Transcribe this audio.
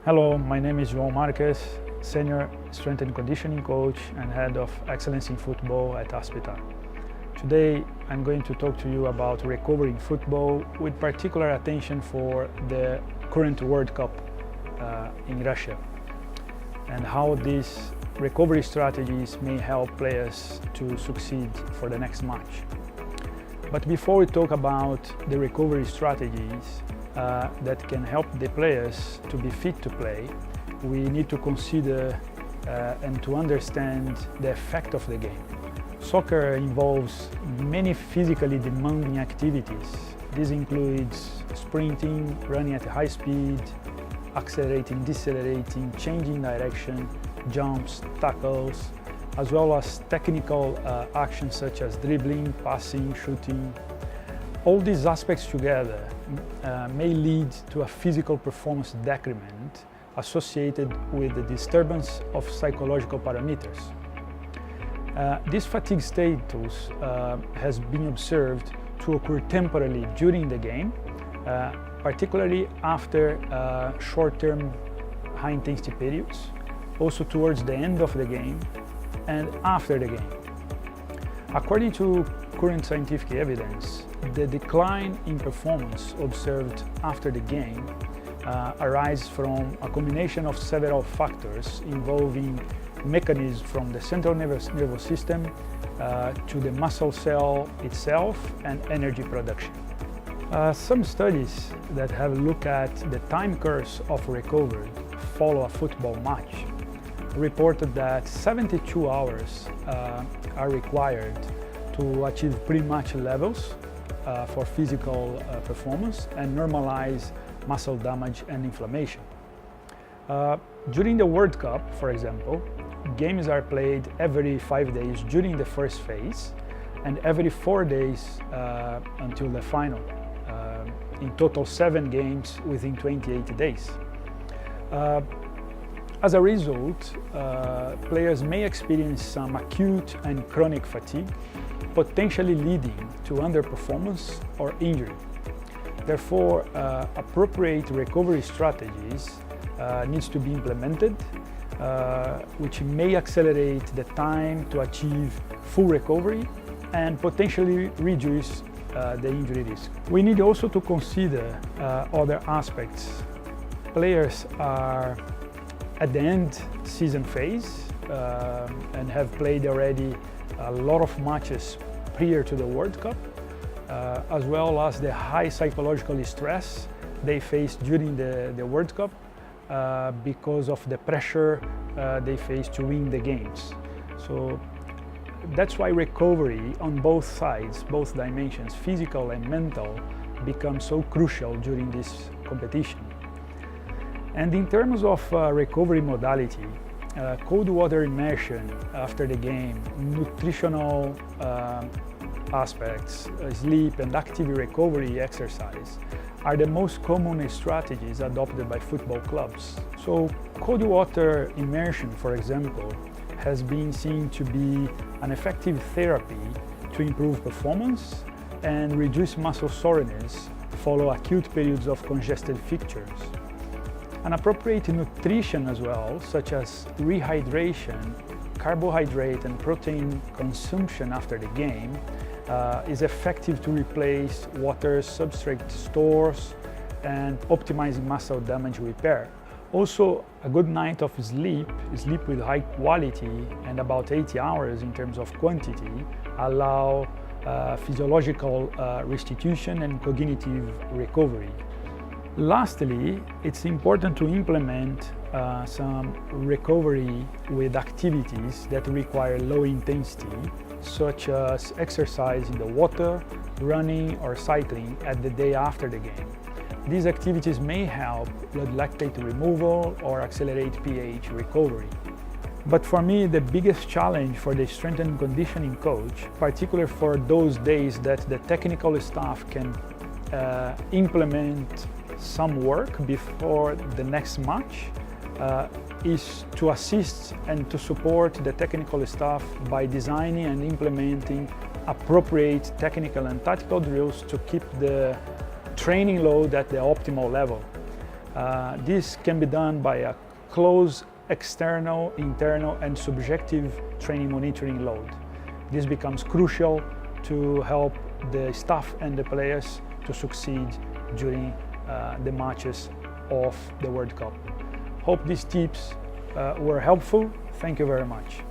Hello, my name is João Marques, Senior Strength and Conditioning Coach and Head of Excellence in Football at Hospital. Today I'm going to talk to you about recovery in football with particular attention for the current World Cup in Russia and how these recovery strategies may help players to succeed for the next match. But before we talk about the recovery strategies that can help the players to be fit to play, we need to consider and to understand the effect of the game. Soccer involves many physically demanding activities. This includes sprinting, running at high speed, accelerating, decelerating, changing direction, jumps, tackles, as well as technical actions such as dribbling, passing, shooting. All these aspects together may lead to a physical performance decrement associated with the disturbance of psychological parameters. This fatigue status has been observed to occur temporarily during the game, particularly after short-term high-intensity periods, also towards the end of the game and after the game. According to current scientific evidence, the decline in performance observed after the game arises from a combination of several factors involving mechanisms from the central nervous system to the muscle cell itself and energy production. Some studies that have looked at the time course of recovery follow a football match reported that 72 hours are required to achieve pre-match levels for physical performance and normalize muscle damage and inflammation. During the World Cup, for example, games are played every 5 days during the first phase and every 4 days until the final. In total 7 games within 28 days. As a result, players may experience some acute and chronic fatigue, potentially leading to underperformance or injury. Therefore, appropriate recovery strategies needs to be implemented, which may accelerate the time to achieve full recovery and potentially reduce the injury risk. We need also to consider other aspects. Players are at the end season phase and have played already a lot of matches prior to the World Cup, as well as the high psychological stress they face during the World Cup because of the pressure they face to win the games. So that's why recovery on both sides, both dimensions, physical and mental, becomes so crucial during this competition. And in terms of recovery modality, cold water immersion after the game, nutritional aspects, sleep and active recovery exercise are the most common strategies adopted by football clubs. So cold water immersion, for example, has been seen to be an effective therapy to improve performance and reduce muscle soreness following acute periods of congested fixtures. An appropriate nutrition as well, such as rehydration, carbohydrate and protein consumption after the game, is effective to replace water substrate stores and optimizing muscle damage repair. Also, a good night of sleep with high quality and about 80 hours in terms of quantity allow physiological restitution and cognitive recovery. Lastly, it's important to implement some recovery with activities that require low intensity, such as exercise in the water, running or cycling at the day after the game. These activities may help blood lactate removal or accelerate pH recovery. But for me, the biggest challenge for the strength and conditioning coach, particularly for those days that the technical staff can implement some work before the next match, is to assist and to support the technical staff by designing and implementing appropriate technical and tactical drills to keep the training load at the optimal level. This can be done by a close external, internal and subjective training monitoring load. This becomes crucial to help the staff and the players to succeed during the matches of the World Cup. Hope these tips were helpful. Thank you very much.